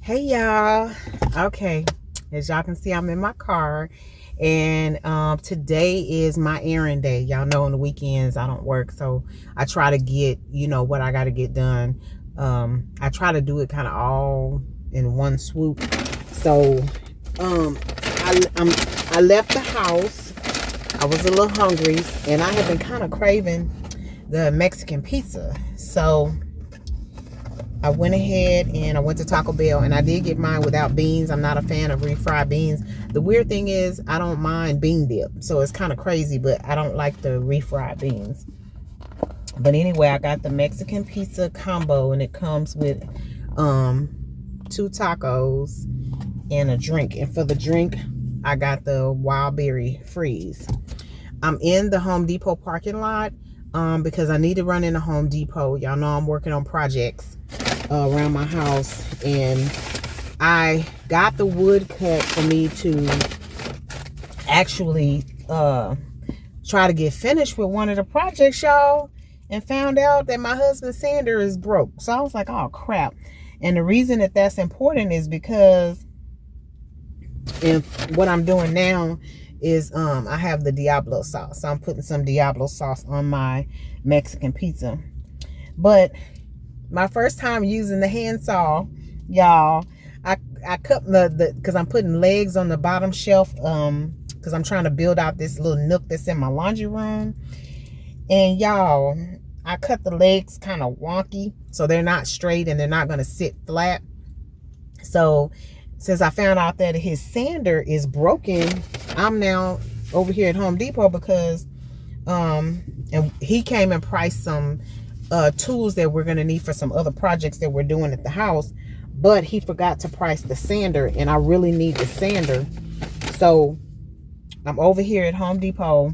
Hey y'all. Okay, as y'all can see, I'm in my car, and today is my errand day. Y'all know on the weekends I don't work, so I try to get what I got to get done. I try to do it kind of all in one swoop. So I left the house. I was a little hungry, and I have been kind of craving the Mexican pizza. So I went ahead and I went to Taco Bell, and I did get mine without beans. I'm not a fan of refried beans. The weird thing is I don't mind bean dip, so it's kind of crazy, but I don't like the refried beans. But anyway, I got the Mexican pizza combo, and it comes with 2 tacos and a drink. And for the drink, I got the wild berry freeze. I'm in the Home Depot parking lot because I need to run into Home Depot. Y'all know I'm working on projects around my house, and I got the wood cut for me to actually try to get finished with one of the projects, y'all, and found out that my husband's sander is broke. So I was like, oh crap. And the reason that that's important is because what I'm doing now is I have the Diablo sauce. So I'm putting some Diablo sauce on my Mexican pizza. But my first time using the handsaw, y'all, I cut because I'm putting legs on the bottom shelf because I'm trying to build out this little nook that's in my laundry room. And y'all, I cut the legs kind of wonky, so they're not straight and they're not going to sit flat. So since I found out that his sander is broken, I'm now over here at Home Depot because and he came and priced some tools that we're going to need for some other projects that we're doing at the house, but he forgot to price the sander, and I really need the sander. So I'm over here at Home Depot,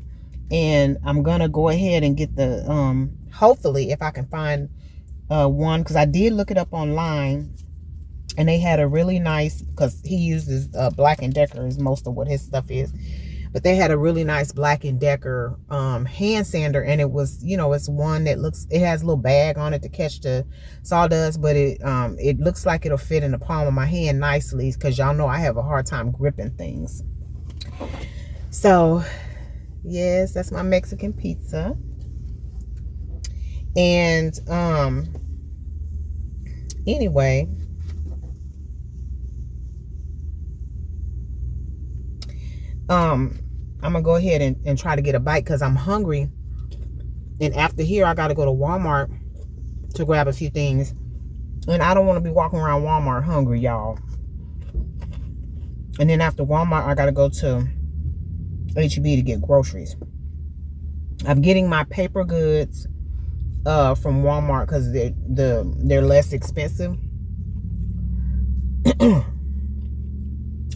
and I'm gonna go ahead and get the hopefully if I can find one, because I did look it up online, and they had a really nice, because he uses Black & Decker is most of what his stuff is, but they had a really nice Black & Decker hand sander, and it was, it's one that it has a little bag on it to catch the sawdust, but it looks like it'll fit in the palm of my hand nicely, because y'all know I have a hard time gripping things. So yes, that's my Mexican pizza. And anyway, I'm gonna go ahead and try to get a bite because I'm hungry. And after here, I gotta go to Walmart to grab a few things. And I don't want to be walking around Walmart hungry, y'all. And then after Walmart, I gotta go to H-E-B to get groceries. I'm getting my paper goods from Walmart because they're less expensive.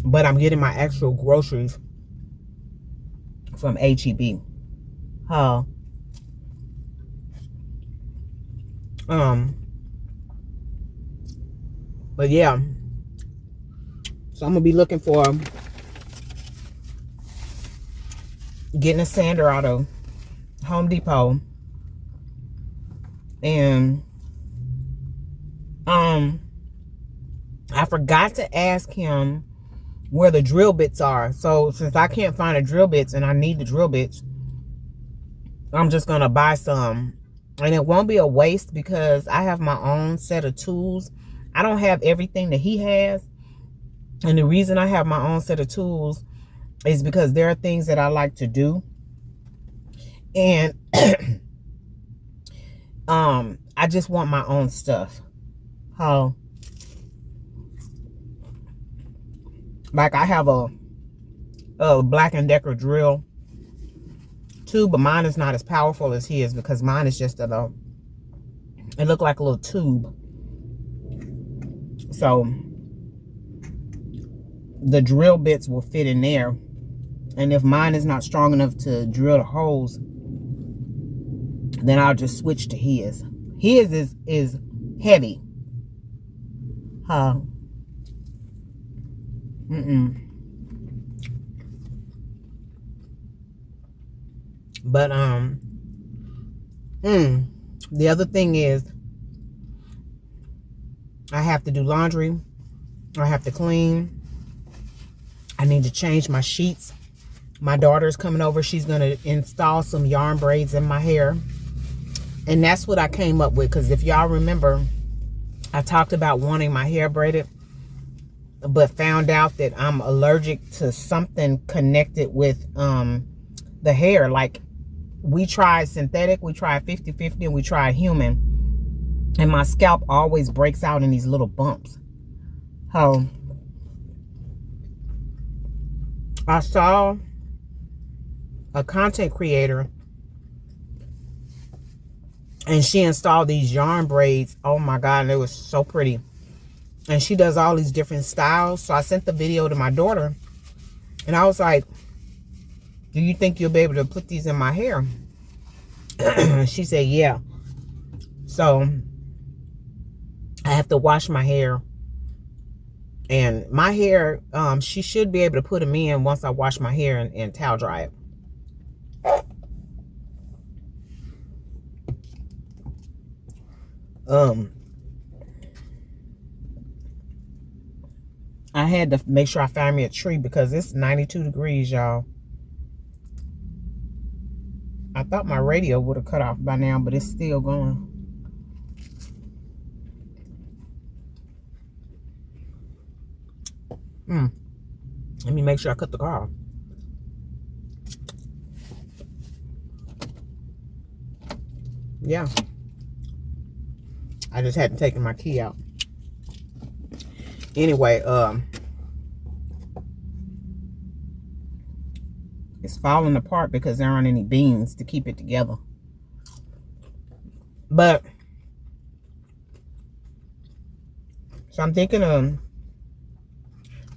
But I'm getting my actual groceries from H-E-B. But yeah, so I'm gonna be looking for getting a sander out of Home Depot, and I forgot to ask him where the drill bits are. So since I can't find the drill bits and I need the drill bits, I'm just gonna buy some, and it won't be a waste because I have my own set of tools. I don't have everything that he has, and the reason I have my own set of tools is because there are things that I like to do, and I just want my own stuff. Like I have a Black & Decker drill too, but mine is not as powerful as his because mine is just it looked like a little tube. So the drill bits will fit in there, and if mine is not strong enough to drill the holes, then I'll just switch to his. His is heavy. But the other thing is I have to do laundry I have to clean. I need to change my sheets. My daughter's coming over. She's going to install some yarn braids in my hair. And that's what I came up with. Because if y'all remember, I talked about wanting my hair braided, but found out that I'm allergic to something connected with the hair. Like, we tried synthetic, we tried 50-50, and we tried human. And my scalp always breaks out in these little bumps. So, I saw a content creator, and she installed these yarn braids. Oh my God, they were so pretty. And she does all these different styles. So I sent the video to my daughter, and I was like, do you think you'll be able to put these in my hair? She said, yeah. So I have to wash my hair. And my hair, she should be able to put them in once I wash my hair and towel dry it. I had to make sure I found me a tree because it's 92 degrees, y'all. I thought my radio would have cut off by now, but it's still going. Let me make sure I cut the car off. Yeah. I just hadn't taken my key out. Anyway, it's falling apart because there aren't any beans to keep it together. But, so I'm thinking of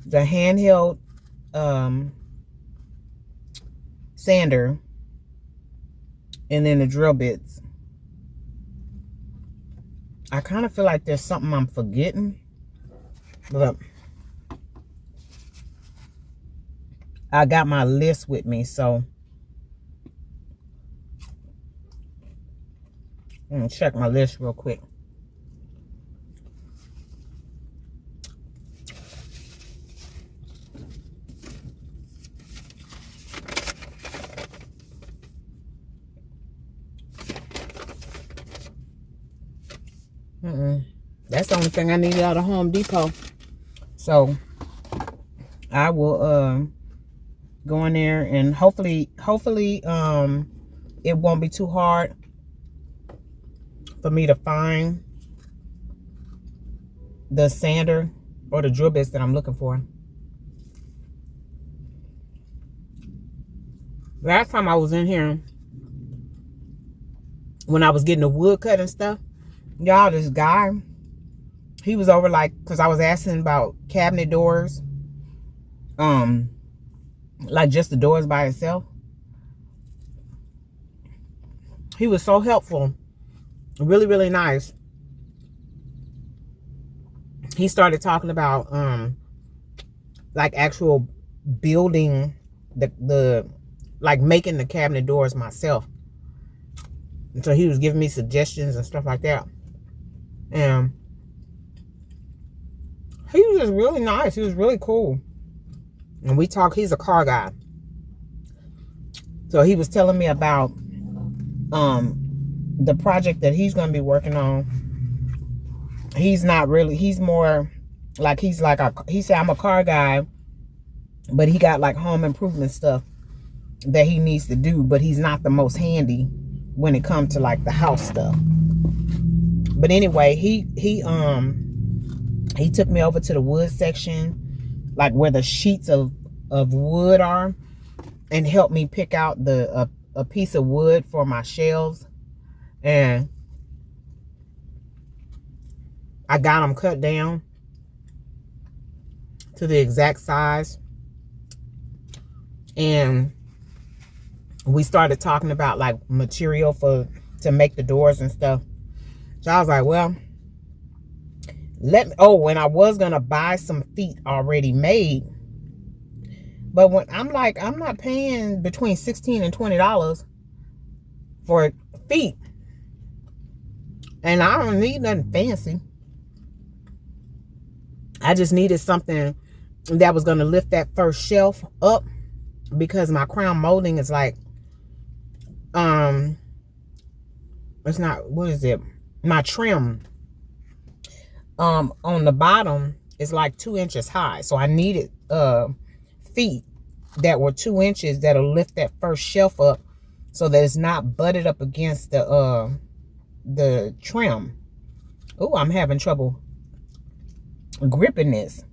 the handheld sander, and then the drill bits. I kind of feel like there's something I'm forgetting. Look, I got my list with me, so I'm gonna check my list real quick. That's the only thing I needed out of Home Depot. So I will go in there, and hopefully it won't be too hard for me to find the sander or the drill bits that I'm looking for. Last time I was in here, when I was getting the wood cut and stuff, y'all, this guy, he was over, like, because I was asking about cabinet doors, like just the doors by itself. He was so helpful, really, really nice. He started talking about like actual building the like making the cabinet doors myself. And so he was giving me suggestions and stuff like that. And he was just really nice. He was really cool. And we talked, he's a car guy. So he was telling me about the project that he's going to be working on. He's not really, he's more like, he said, I'm a car guy, but he got like home improvement stuff that he needs to do, but he's not the most handy when it comes to like the house stuff. But anyway, he took me over to the wood section, like where the sheets of wood are, and helped me pick out a piece of wood for my shelves. And I got them cut down to the exact size. And we started talking about like material to make the doors and stuff. So I was like, well, and I was gonna buy some feet already made, but when I'm like, I'm not paying between $16 and $20 for feet, and I don't need nothing fancy. I just needed something that was going to lift that first shelf up, because my crown molding is like, it's not, what is it? My trim, on the bottom is like 2 inches high. So I needed, feet that were 2 inches that'll lift that first shelf up so that it's not butted up against the trim. Oh, I'm having trouble gripping this.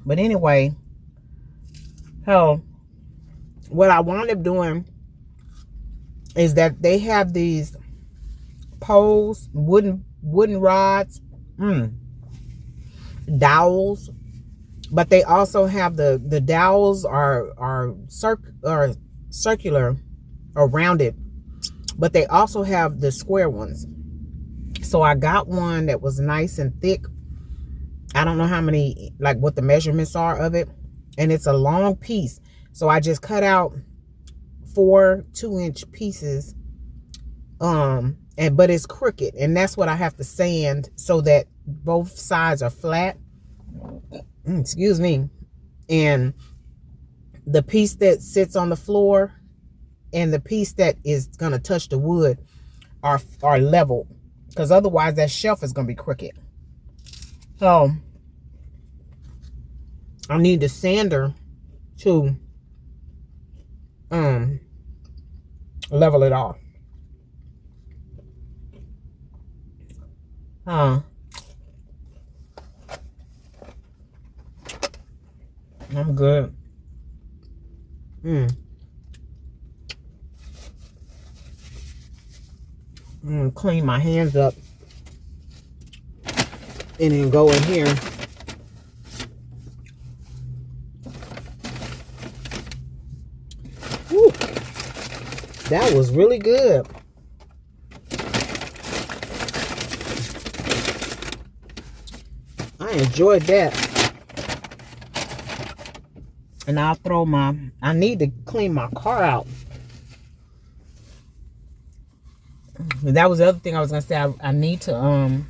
But anyway, so what I wound up doing is that they have these poles, wooden rods, dowels, but they also have the dowels are circular or rounded, but they also have the square ones. So I got one that was nice and thick. I don't know how many, like what the measurements are of it, and it's a long piece. So I just cut out 4 2-inch pieces, but it's crooked, and that's what I have to sand so that both sides are flat. Excuse me. And the piece that sits on the floor and the piece that is going to touch the wood are level, because otherwise that shelf is going to be crooked. So I need the sander to level it off. I'm good. I'm gonna clean my hands up and then go in here. Whew. That was really good. I enjoyed that. And I'll throw I need to clean my car out. That was the other thing I was going to say. I need to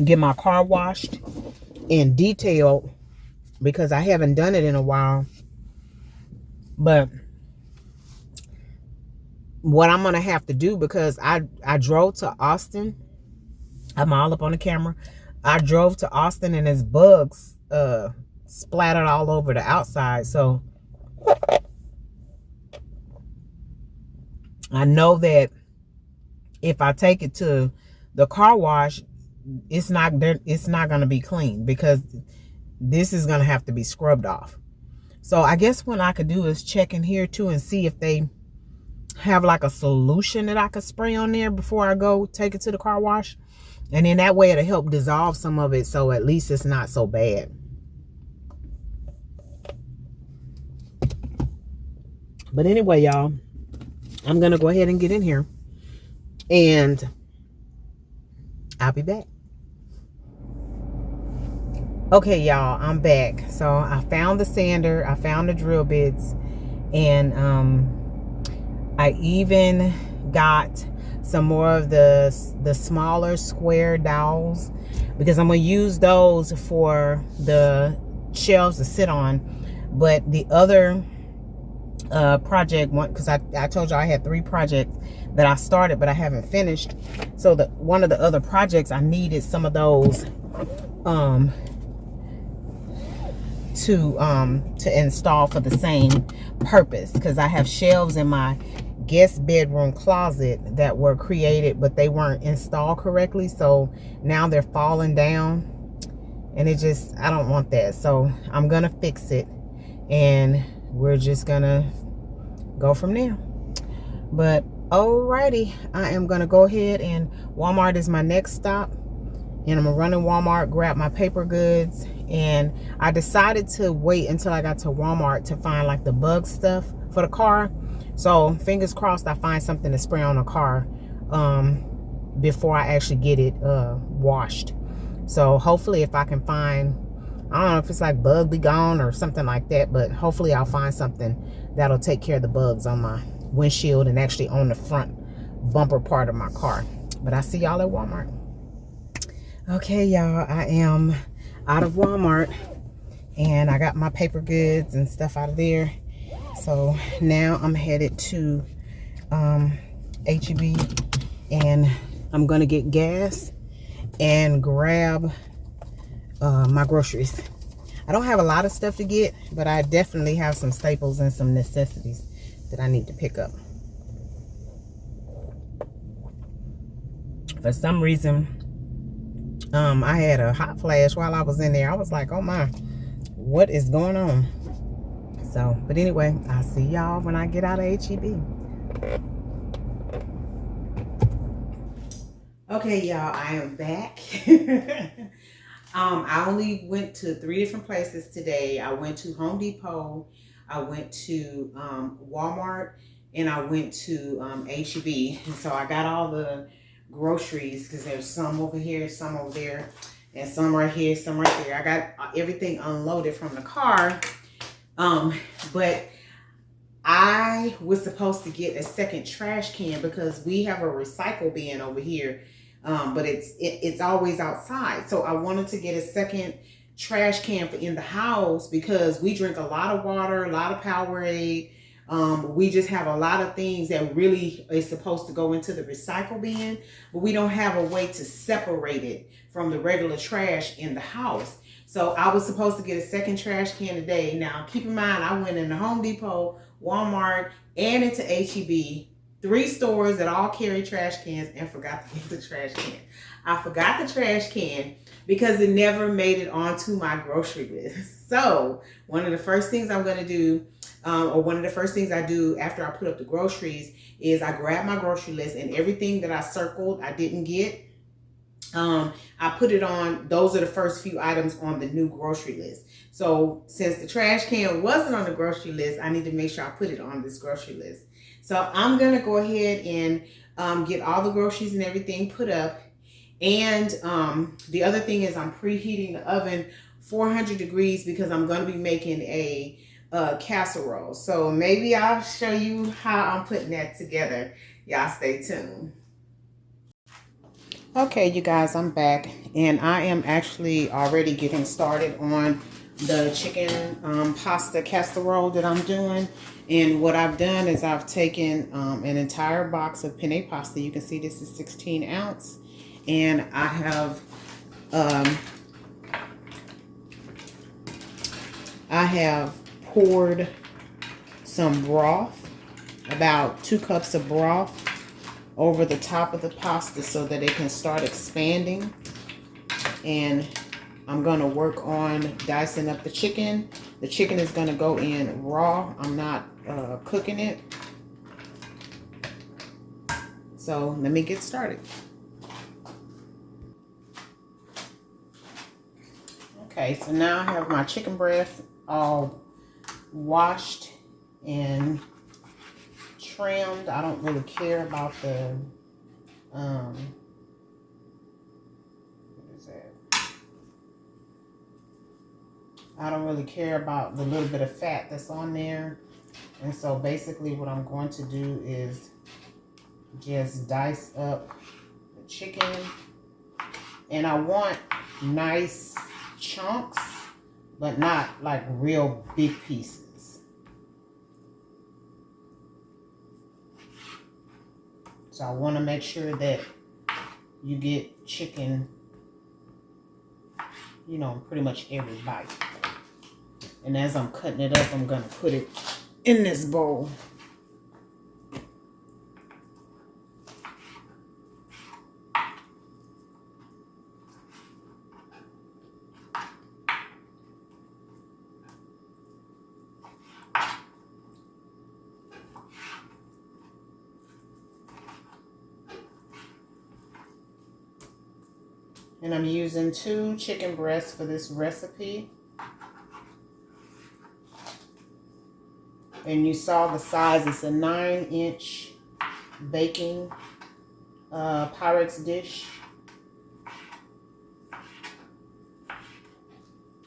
get my car washed and detailed, because I haven't done it in a while. But what I'm going to have to do, because I drove to Austin. I'm all up on the camera. I drove to Austin and there's bugs splattered all over the outside. So I know that if I take it to the car wash, it's not going to be clean, because this is going to have to be scrubbed off. So I guess what I could do is check in here too and see if they have like a solution that I could spray on there before I go take it to the car wash. And then that way it'll help dissolve some of it, so at least it's not so bad. But anyway, y'all, I'm going to go ahead and get in here. And I'll be back. Okay, y'all, I'm back. So I found the sander. I found the drill bits. And I even got some more of the smaller square dowels, because I'm going to use those for the shelves to sit on. But the other project one, because I told you I had 3 projects that I started but I haven't finished. So one of the other projects, I needed some of those to install for the same purpose, because I have shelves in my guest bedroom closet that were created but they weren't installed correctly, so now they're falling down, and I don't want that. So I'm gonna fix it and we're just gonna go from there. But alrighty, I am gonna go ahead, and Walmart is my next stop, and I'm gonna run in Walmart, grab my paper goods. And I decided to wait until I got to Walmart to find like the bug stuff for the car. So fingers crossed I find something to spray on the car before I actually get it washed. So hopefully if I can find, I don't know if it's like bug be gone or something like that, but hopefully I'll find something that'll take care of the bugs on my windshield and actually on the front bumper part of my car. But I'll see y'all at Walmart. Okay, y'all, I am out of Walmart, and I got my paper goods and stuff out of there. So now I'm headed to HEB, and I'm gonna get gas and grab my groceries. I don't have a lot of stuff to get, but I definitely have some staples and some necessities that I need to pick up. For some reason, I had a hot flash while I was in there. I was like, oh my, what is going on? So, but anyway, I'll see y'all when I get out of HEB. Okay, y'all, I am back. I only went to 3 different places today. I went to Home Depot, I went to Walmart, and I went to HEB. And so I got all the groceries, because there's some over here, some over there, and some right here, some right there. I got everything unloaded from the car. But I was supposed to get a second trash can because we have a recycle bin over here. But it's always outside. So I wanted to get a second trash can for in the house because we drink a lot of water, a lot of Powerade. We just have a lot of things that really is supposed to go into the recycle bin, but we don't have a way to separate it from the regular trash in the house. So I was supposed to get a second trash can today. Now, keep in mind, I went into Home Depot, Walmart, and into HEB. 3 stores that all carry trash cans, and forgot to get the trash can. I forgot the trash can because it never made it onto my grocery list. So one of the first things I'm going to do, or one of the first things I do after I put up the groceries, is I grab my grocery list, and everything that I circled I didn't get, I put it on. Those are the first few items on the new grocery list. So since the trash can wasn't on the grocery list, I need to make sure I put it on this grocery list. So I'm going to go ahead and get all the groceries and everything put up. And the other thing is I'm preheating the oven 400 degrees because I'm going to be making a casserole. So maybe I'll show you how I'm putting that together. Y'all stay tuned. Okay, you guys, I'm back, and I am actually already getting started on the chicken pasta casserole that I'm doing. And what I've done is I've taken an entire box of penne pasta. You can see this is 16 ounce, and I have poured some broth, about 2 cups of broth, over the top of the pasta so that it can start expanding. And I'm going to work on dicing up the chicken. The chicken is going to go in raw. I'm not cooking it. So let me get started. Okay, so now I have my chicken breast all washed and trimmed. I don't really care about the what is that? I don't really care about the little bit of fat that's on there. And so basically what I'm going to do is just dice up the chicken. And I want nice chunks, but not like real big pieces. So I want to make sure that you get chicken, you know, pretty much every bite. And as I'm cutting it up, I'm going to put it in this bowl. And I'm using 2 chicken breasts for this recipe. And you saw the size. It's a 9-inch baking Pyrex dish.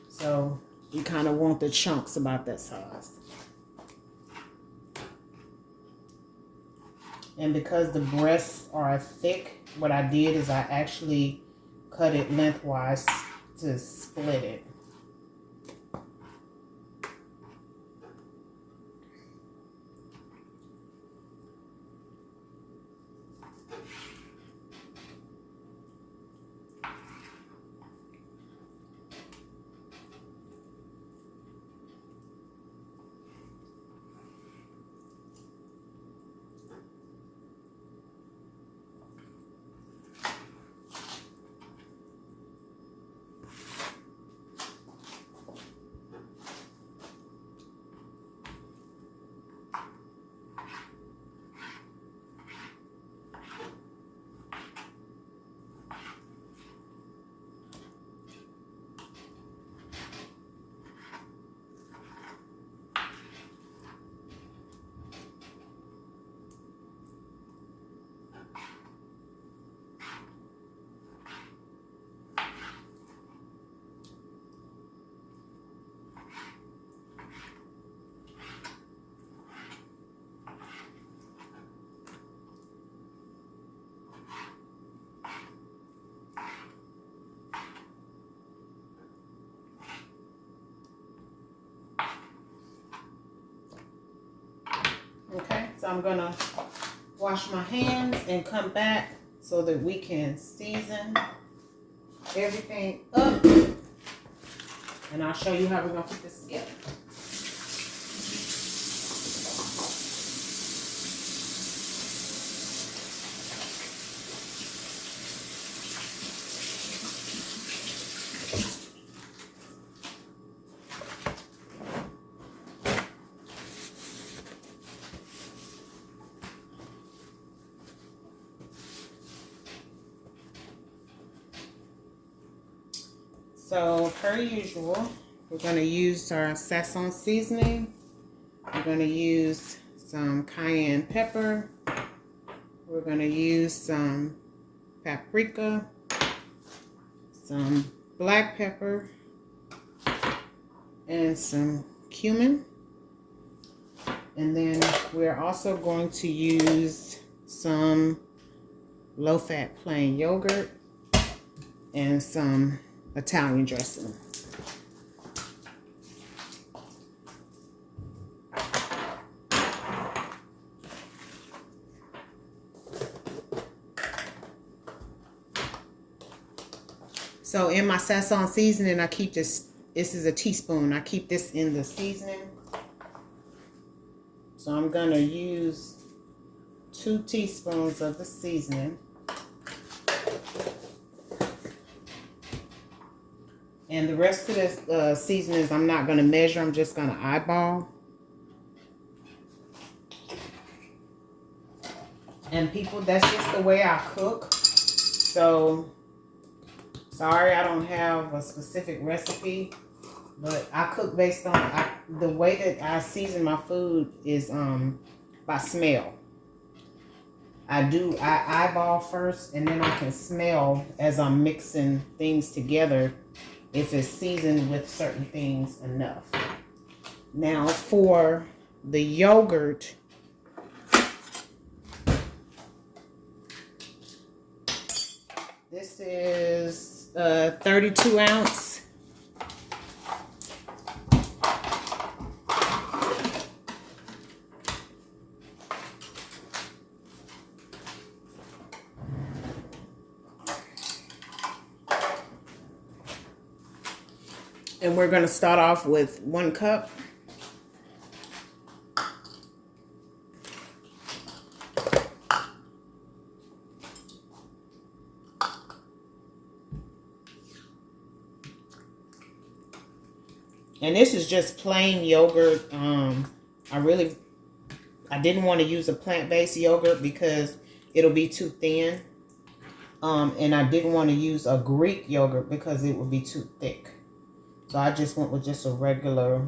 So you kind of want the chunks about that size. And because the breasts are thick, what I did is I actually cut it lengthwise to split it. Okay, so I'm gonna wash my hands and come back so that we can season everything up, and I'll show you how we're gonna put this together. So, per usual, we're going to use our Sazon seasoning. We're going to use some cayenne pepper. We're going to use some paprika, some black pepper, and some cumin. And then we're also going to use some low-fat plain yogurt and some Italian dressing. So in my Sazon seasoning, I keep this is a teaspoon. I keep this in the seasoning. So I'm going to use 2 teaspoons of the seasoning. And the rest of this seasonings, I'm not going to measure. I'm just going to eyeball. And people, that's just the way I cook. So, sorry I don't have a specific recipe. But I cook based on, the way that I season my food is by smell. I eyeball first, and then I can smell as I'm mixing things together if it's seasoned with certain things enough. Now for the yogurt, this is 32 ounce. And we're going to start off with 1 cup. And this is just plain yogurt. I didn't want to use a plant-based yogurt because it'll be too thin. And I didn't want to use a Greek yogurt because it would be too thick. So I just went with just a regular.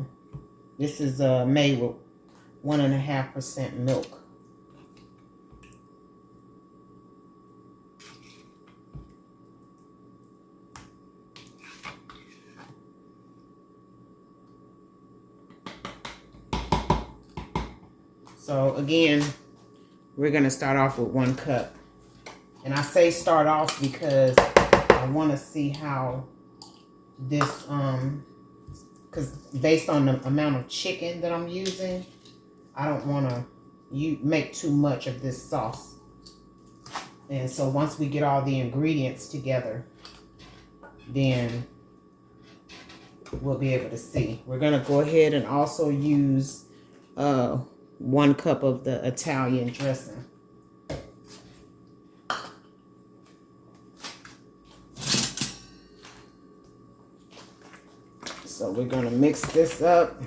This is made with 1.5% milk. So again, we're going to start off with 1 cup. And I say start off because I want to see how this, because based on the amount of chicken that I'm using, I don't want to make too much of this sauce. And so once we get all the ingredients together, then we'll be able to see. We're going to go ahead and also use 1 cup of the Italian dressing. So we're going to mix this up.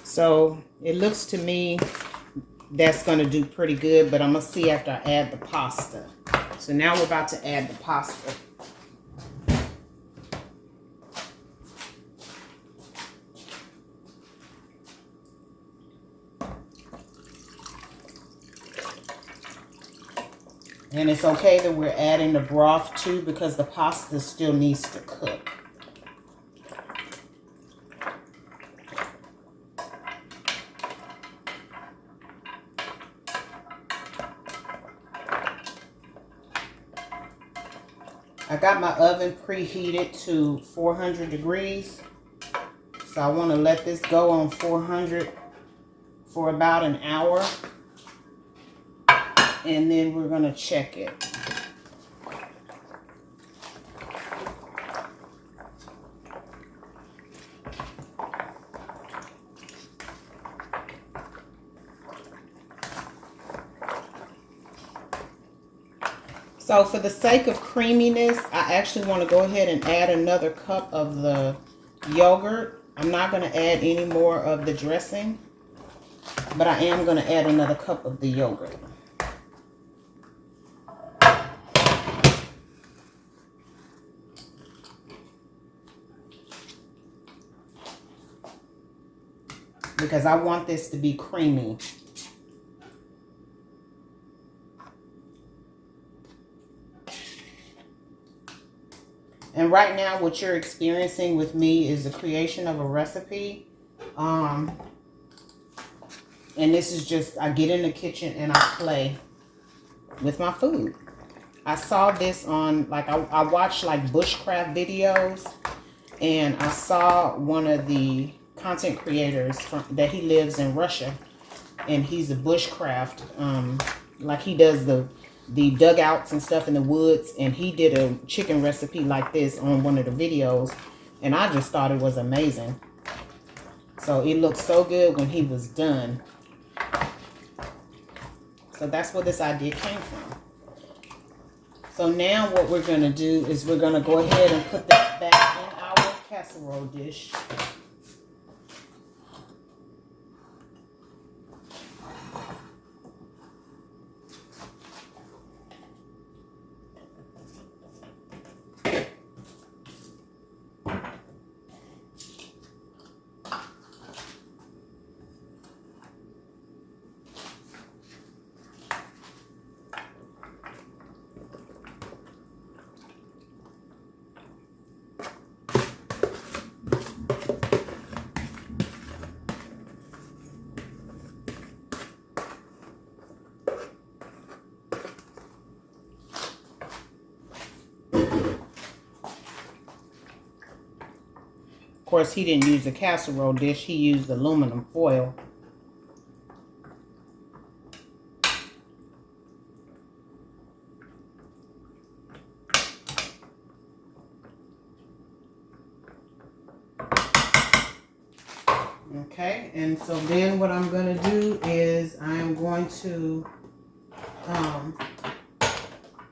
So it looks to me that's going to do pretty good, but I'm going to see after I add the pasta. So now we're about to add the pasta. And it's okay that we're adding the broth too, because the pasta still needs to cook. I got my oven preheated to 400 degrees. So I want to let this go on 400 for about an hour. And then we're going to check it. So for the sake of creaminess, I actually want to go ahead and add another cup of the yogurt. I'm not going to add any more of the dressing, but I am going to add another cup of the yogurt. Because I want this to be creamy. And right now what you're experiencing with me is the creation of a recipe. And this is just, I get in the kitchen and I play with my food. I saw this on, like, I watched like bushcraft videos, and I saw one of the content creators that he lives in Russia, and he's a bushcraft, like he does the dugouts and stuff in the woods, and he did a chicken recipe like this on one of the videos, and I just thought it was amazing. So it looked so good when he was done. So that's where this idea came from. So now what we're going to do is we're going to go ahead and put this back in our casserole dish. Of course, he didn't use a casserole dish. He used aluminum foil. Okay, and so then what I'm going to do is I'm going to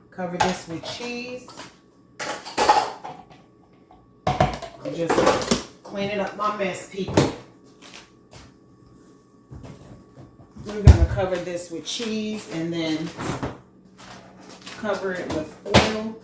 cover this with cheese. Just cleaning up my mess, people. We're going to cover this with cheese and then cover it with foil.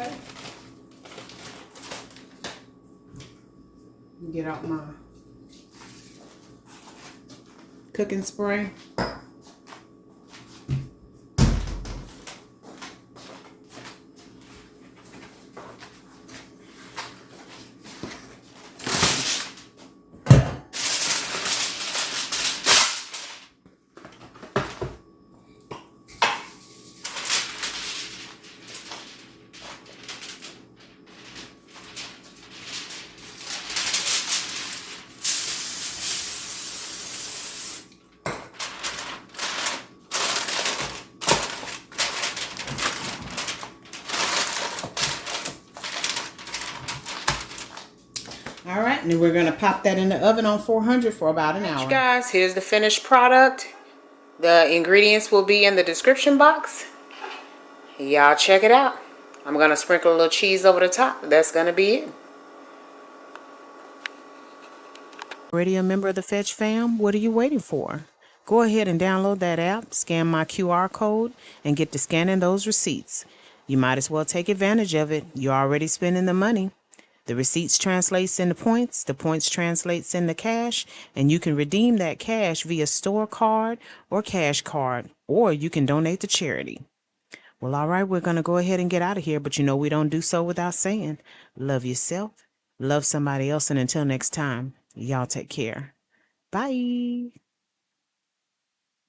Okay. Get out my cooking spray. All right, and then we're gonna pop that in the oven on 400 for about an hour. Guys, here's the finished product. The ingredients will be in the description box. Y'all check it out. I'm gonna sprinkle a little cheese over the top. That's gonna be it. Already a member of the Fetch fam? What are you waiting for? Go ahead and download that app, scan my QR code, and get to scanning those receipts. You might as well take advantage of it. You're already spending the money. The receipts translates into points, the points translates into cash, and you can redeem that cash via store card or cash card, or you can donate to charity. Well, all right, we're going to go ahead and get out of here, but you know we don't do so without saying, love yourself, love somebody else, and until next time, y'all take care. Bye.